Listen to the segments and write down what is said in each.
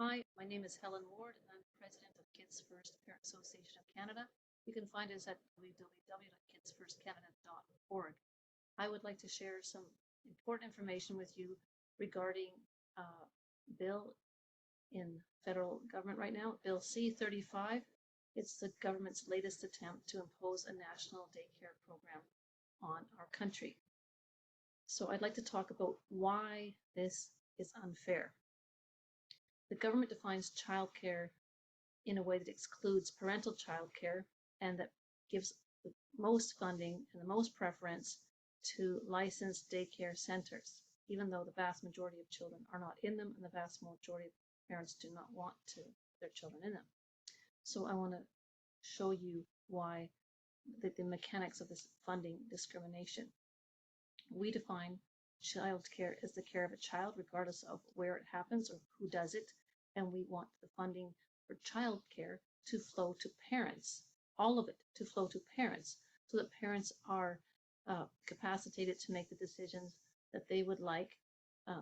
Hi, my name is Helen Ward, and I'm president of Kids First Parent Association of Canada. You can find us at www.kidsfirstcanada.org. I would like to share some important information with you regarding a bill in federal government right now, Bill C 35. It's the government's latest attempt to impose a national daycare program on our country. So I'd like to talk about why this is unfair. The government defines childcare in a way that excludes parental childcare and that gives the most funding and the most preference to licensed daycare centers, even though the vast majority of children are not in them and the vast majority of parents do not want their children in them. So I want to show you why the mechanics of this funding discrimination. We define child care as the care of a child regardless of where it happens or who does it, and we want the funding for child care to flow to parents, all of it to flow to parents, so that parents are capacitated to make the decisions that they would like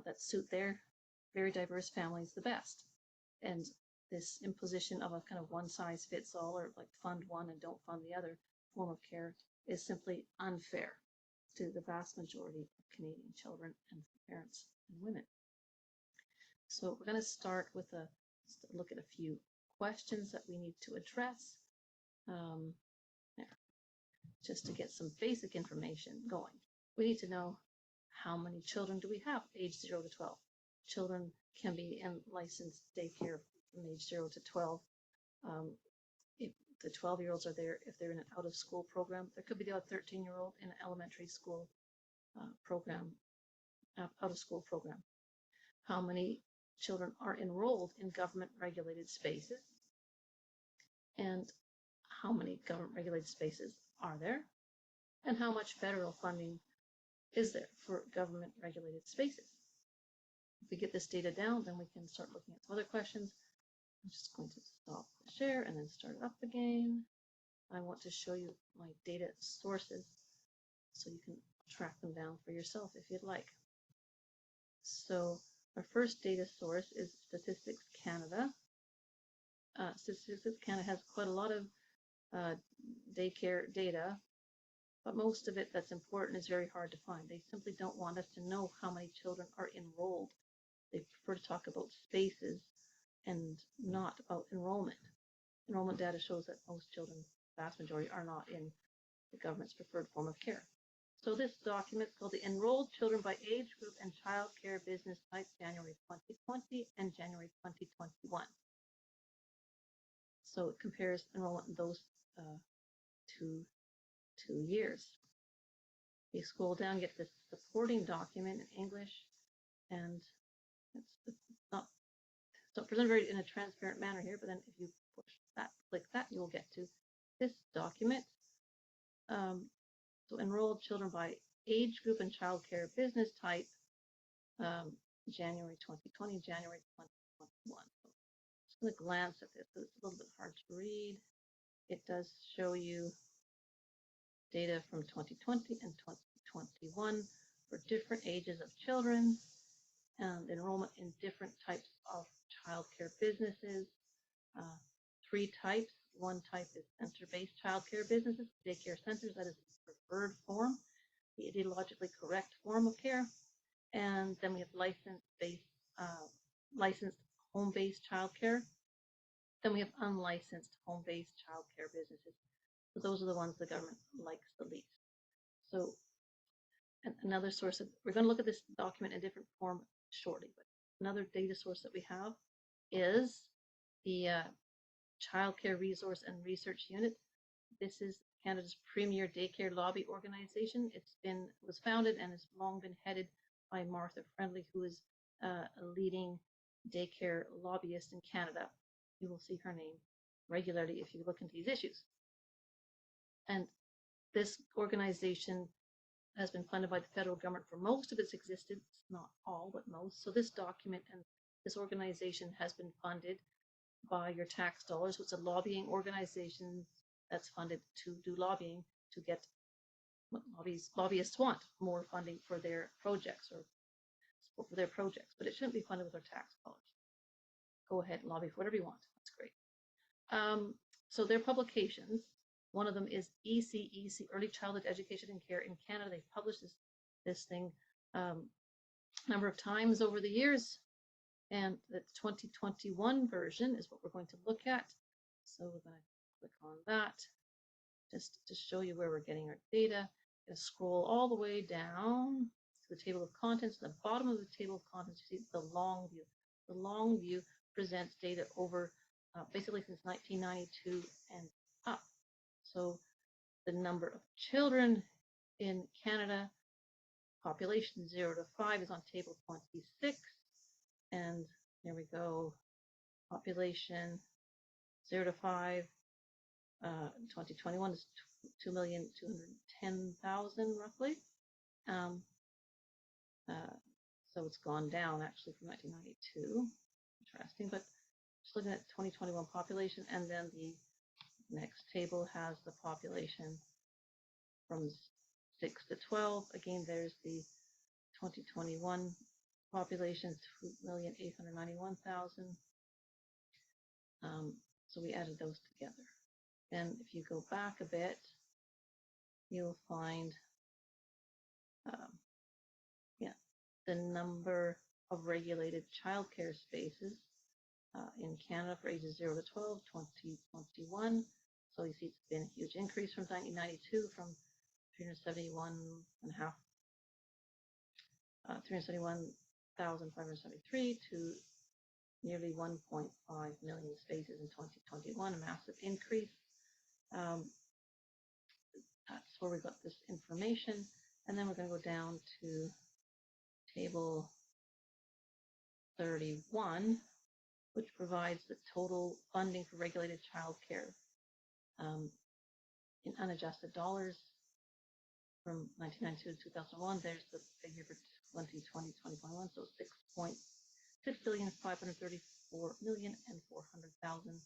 that suit their very diverse families the best. And this imposition of a kind of one size fits all, or like fund one and don't fund the other form of care, is simply unfair to the vast majority of Canadian children and parents and women. So we're going to start with a look at a few questions that we need to address just to get some basic information going. We need to know how many children do we have age 0 to 12. Children can be in licensed daycare from age 0 to 12. If the 12-year-olds are there, if they're in an out-of-school program, there could be a 13-year-old in an elementary school program, out-of-school program. How many children are enrolled in government-regulated spaces, and how many government-regulated spaces are there, and how much federal funding is there for government-regulated spaces. If we get this data down, then we can start looking at some other questions. I'm just going to stop the share and then start it up again. I want to show you my data sources so you can track them down for yourself if you'd like. So our first data source is Statistics Canada. Statistics Canada has quite a lot of daycare data, but most of it that's important is very hard to find. They simply don't want us to know how many children are enrolled. They prefer to talk about spaces and not about enrollment. Enrollment data shows that most children, vast majority, are not in the government's preferred form of care. So this document is called the Enrolled Children by Age Group and Child Care Business Type, January 2020 and January 2021. So it compares enrollment in those two years. You scroll down, get this supporting document in English, and it's not presented in a transparent manner here, but then if you push that, click that, you will get to this document. So enrolled children by age group and child care business type, January 2020, January 2021. So just going to glance at this. It's a little bit hard to read. It does show you data from 2020 and 2021 for different ages of children and enrollment in different types of child care businesses. 3 types. One type is center-based child care businesses, daycare centers, that is the preferred form, the ideologically correct form of care. And then we have licensed home-based child care. Then we have unlicensed home-based child care businesses. So those are the ones the government likes the least. So another source we're going to look at this document in a different form shortly, but another data source that we have is the Child Care Resource and Research Unit. This is Canada's premier daycare lobby organization. It was founded and has long been headed by Martha Friendly, who is a leading daycare lobbyist in Canada. You will see her name regularly if you look into these issues. And this organization has been funded by the federal government for most of its existence, not all, but most. So this document and this organization has been funded by your tax dollars. So it's a lobbying organization that's funded to do lobbying to get what lobbyists want, more funding for their projects or support for their projects, but it shouldn't be funded with our tax dollars. go ahead and lobby for whatever you want. That's great. So their publications, one of them is ECEC, Early Childhood Education and Care in Canada. They've published this thing number of times over the years, and the 2021 version is what we're going to look at. So we're going to click on that just to show you where we're getting our data. Going to scroll all the way down to the table of contents. At the bottom of the table of contents, you see the long view. The long view presents data over basically since 1992 and up. So the number of children in Canada, population 0 to 5 is on table 26. And there we go, population 0 to 5, 2021 is 2,210,000 roughly. So it's gone down actually from 1992. Interesting, but just looking at 2021 population, and then the next table has the population from 6 to 12. Again, there's the 2021 population, 2,891,000. So we added those together. And if you go back a bit, you'll find the number of regulated childcare spaces in Canada for ages 0 to 12, 2021. So you see it's been a huge increase from 1992, from 371,573 to nearly 1.5 million spaces in 2021, a massive increase. That's where we got this information. And then we're going to go down to table 31, which provides the total funding for regulated childcare in unadjusted dollars from 1992 to 2001. There's the figure for 2020-2021, so 6,534,400,000.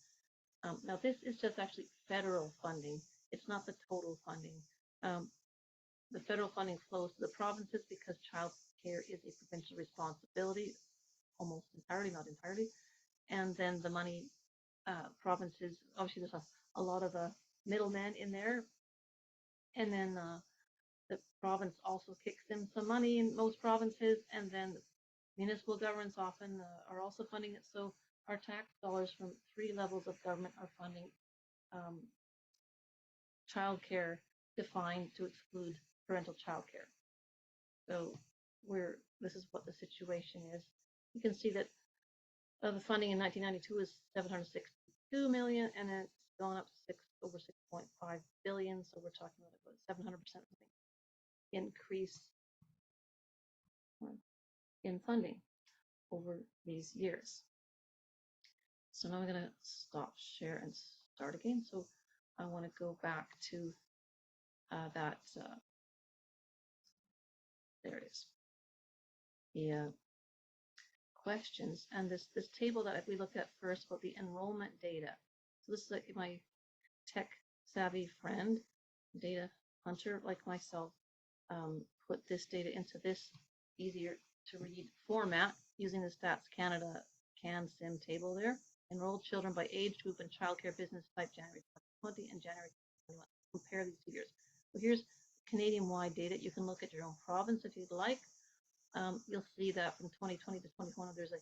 Now this is just actually federal funding. It's not the total funding. The federal funding flows to the provinces because child care is a provincial responsibility, almost entirely, not entirely. And then the money, provinces, obviously there's a lot of middlemen in there. And then the province also kicks in some money in most provinces, and then municipal governments often are also funding it. So our tax dollars from 3 levels of government are funding childcare defined to exclude parental childcare. So this is what the situation is. You can see that the funding in 1992 is 762 million, and then it's gone up to over 6.5 billion. So we're talking about 700% increase in funding over these years. So now I'm going to stop share and start again. So I want to go back to that. There it is. The questions, and this table that we looked at first about the enrollment data. So this is like my tech savvy friend, data hunter like myself, put this data into this easier to read format using the Stats Canada CanSim table there. Enrolled children by age group and childcare business type January 2020 and January 2021. Compare these 2 years. So here's Canadian-wide data. You can look at your own province if you'd like. You'll see that from 2020 to 2021, there's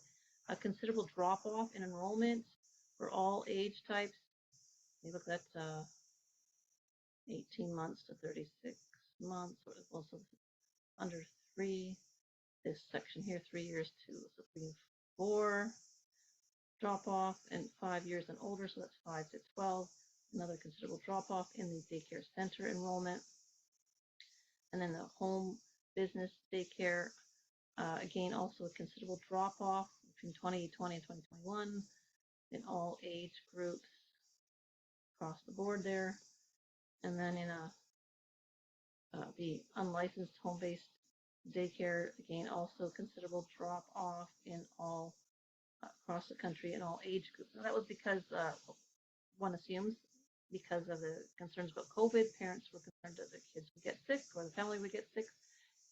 a considerable drop-off in enrollment for all age types. You look at 18 months to 36 months, or also under 3. This section here, 3 years to 3 and 4. Drop-off, and 5 years and older, so that's 5 to 12. Another considerable drop-off in the daycare center enrollment. And then the home business daycare, again, also a considerable drop-off between 2020 and 2021 in all age groups across the board there. And then in the unlicensed home-based daycare, again, also considerable drop-off in all across the country in all age groups. And that was because one assumes because of the concerns about COVID, parents were concerned that their kids would get sick or the family would get sick.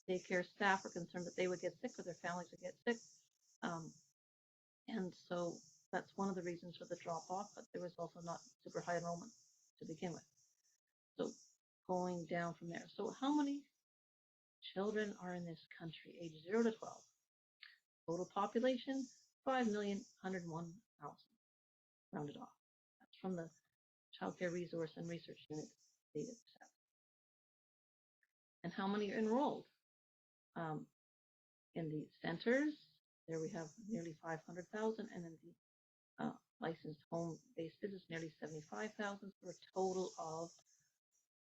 Daycare staff were concerned that they would get sick or their families would get sick. And so That's one of the reasons for the drop off, but there was also not super high enrollment to begin with. So going down from there. So how many children are in this country, age 0 to 12? Total population, 5,101,000, rounded off. That's from the Child Care Resource and Research Unit data set. And how many are enrolled? In the centers, there we have nearly 500,000, and in the licensed home-based business, nearly 75,000, for a total of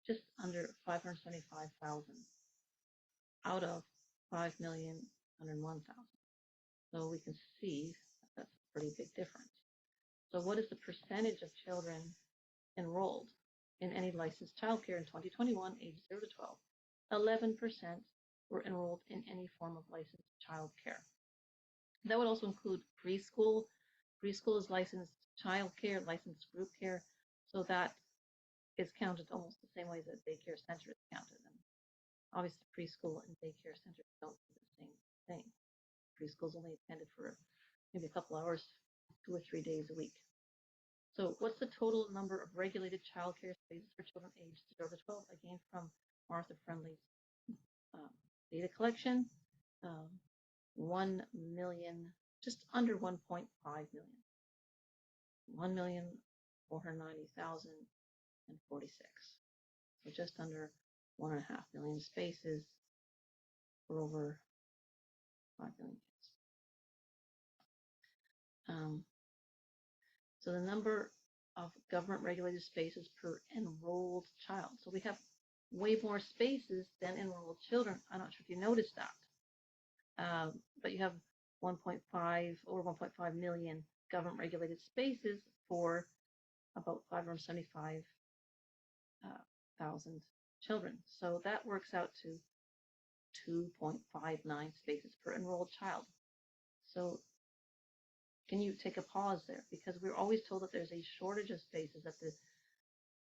just under 575,000 out of 5,101,000. So we can see that's a pretty big difference. So what is the percentage of children enrolled in any licensed childcare in 2021, age 0 to 12? 11% were enrolled in any form of licensed childcare. That would also include preschool. Preschool is licensed childcare, licensed group care, so that is counted almost the same way that daycare center is counted. And obviously, preschool and daycare centers don't do the same thing. Preschool is only attended for maybe a couple hours, 2 or 3 days a week. So what's the total number of regulated childcare spaces for children aged 0 to 12? Again, from Martha Friendly's data collection, 1 million, just under 1.5 million. 1,490,046. So just under 1.5 million spaces for over 5 million kids. So the number of government regulated spaces per enrolled child. So we have way more spaces than enrolled children. I'm not sure if you noticed that. But you have 1.5, over 1.5 million government regulated spaces for about 575,000 children. So that works out to 2.59 spaces per enrolled child. So can you take a pause there? Because we're always told that there's a shortage of spaces, that the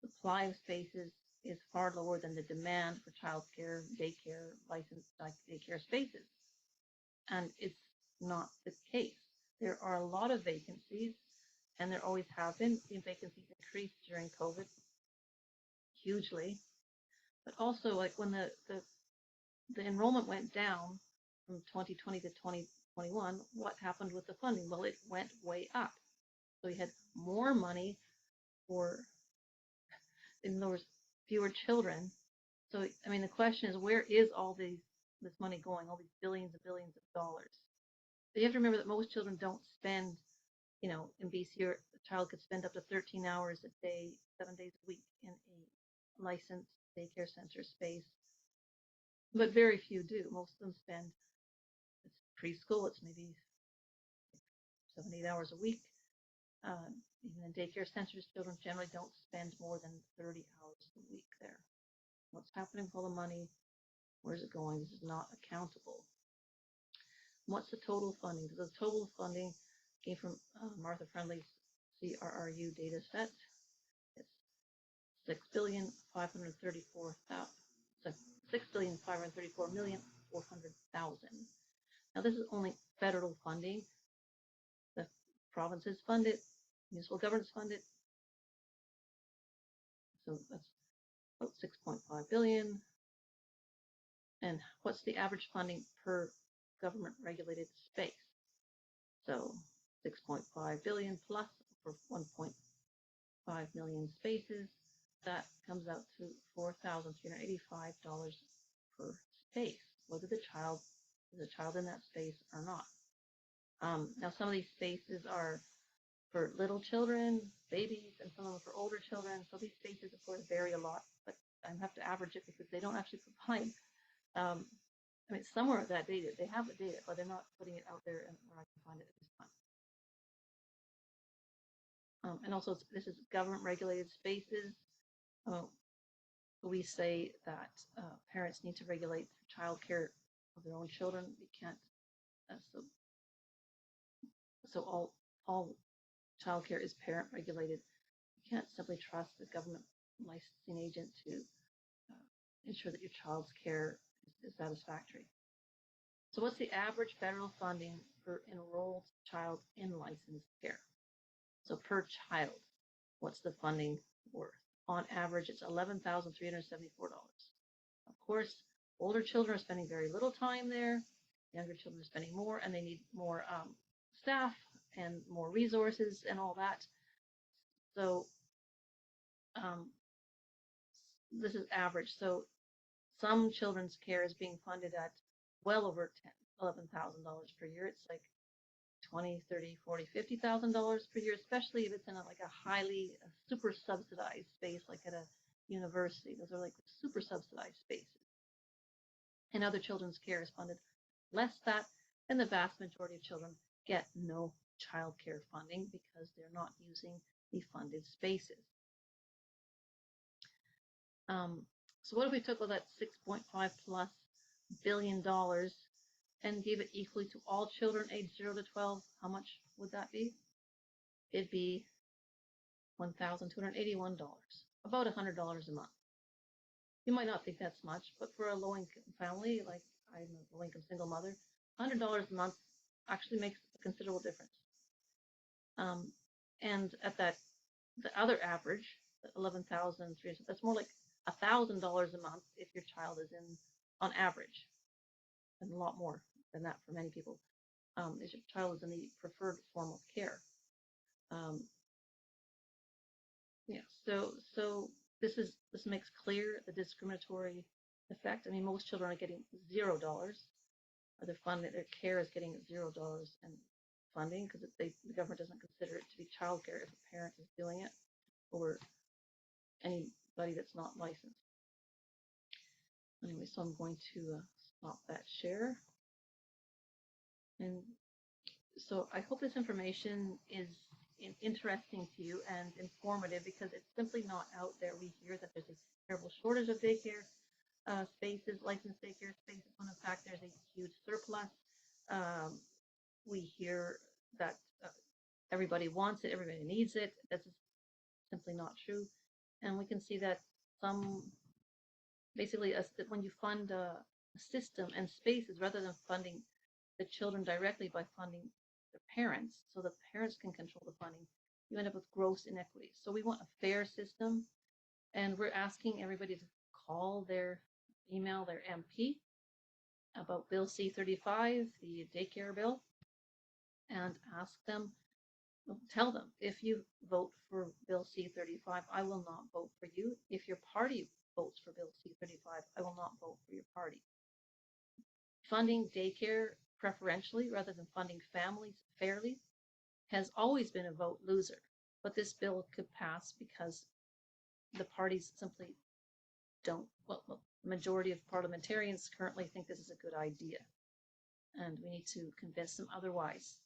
supply of spaces is far lower than the demand for childcare, daycare, licensed daycare spaces. And it's not the case. There are a lot of vacancies, and there always have been. The vacancies increased during COVID hugely. But also, like when the enrollment went down from 2020 to 2021, what happened with the funding? Well, it went way up. So we had more money for, in other words, fewer children. So, I mean, the question is, where is all this money going, all these billions and billions of dollars? But you have to remember that most children don't spend, in BC, a child could spend up to 13 hours a day, 7 days a week in a licensed daycare center space. But very few do. Most of them spend, it's preschool, it's maybe 7, 8 hours a week. Even in daycare centers, children generally don't spend more than 30 hours a week there. What's happening with all the money? Where's it going? This is not accountable. What's the total funding? The total funding came from Martha Friendly's CRRU data set. It's $6,534,400,000. Now this is only federal funding. The provinces fund it, municipal governments fund it. So that's about 6.5 billion. And what's the average funding per government regulated space? So 6.5 billion plus for 1.5 million spaces, that comes out to $4,385 per space, whether the child is a child in that space or not. Now some of these spaces are for little children, babies, and some of them for older children. So these spaces, of course, vary a lot, but I have to average it because they don't actually provide. I mean, somewhere that data, they have the data, but they're not putting it out there and where I can find it at this time. And also, this is government regulated spaces. We say that parents need to regulate childcare of their own children. You can't, so all childcare is parent regulated. You can't simply trust the government licensing agent to ensure that your child's care is satisfactory. So what's the average federal funding per enrolled child in licensed care? So per child, what's the funding worth? On average, it's $11,374. Of course, older children are spending very little time there. Younger children are spending more, and they need more staff and more resources and all that. So this is average. So some children's care is being funded at well over $11,000 per year. It's like $20,000, $30,000, $40,000, $50,000 per year, especially if it's in a super subsidized space, like at a university. Those are like super subsidized spaces. And other children's care is funded less that, and the vast majority of children get no child care funding because they're not using the funded spaces. So what if we took all that $6.5 plus billion and gave it equally to all children aged 0 to 12? How much would that be? It'd be $1,281, about $100 a month. You might not think that's much, but for a low-income family, like I'm a low-income single mother, $100 a month actually makes a considerable difference. And at that, the other average, $11,300, that's more like $1,000 a month if your child is in, on average, and a lot more than that for many people, if your child is in the preferred form of care. Yeah, so this makes clear the discriminatory effect. I mean, most children are getting $0, or their care is getting $0 in funding because the government doesn't consider it to be childcare if a parent is doing it, or anybody that's not licensed. Anyway, so I'm going to stop that share. And so I hope this information is interesting to you and informative, because it's simply not out there. We hear that there's a terrible shortage of daycare spaces, licensed daycare spaces, when in fact there's a huge surplus. We hear that everybody wants it, everybody needs it. That's simply not true. And we can see that basically when you fund a system and spaces, rather than funding the children directly by funding the parents, so the parents can control the funding, you end up with gross inequity. So we want a fair system, and we're asking everybody to email their MP about Bill C 35, the daycare bill, and tell them, if you vote for Bill C 35, I will not vote for you. If your party votes for Bill C 35, I will not vote for your party. Funding daycare preferentially rather than funding families fairly has always been a vote loser, but this bill could pass because the parties simply don't. Well, the majority of parliamentarians currently think this is a good idea, and we need to convince them otherwise.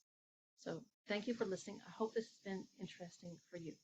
So thank you for listening. I hope this has been interesting for you.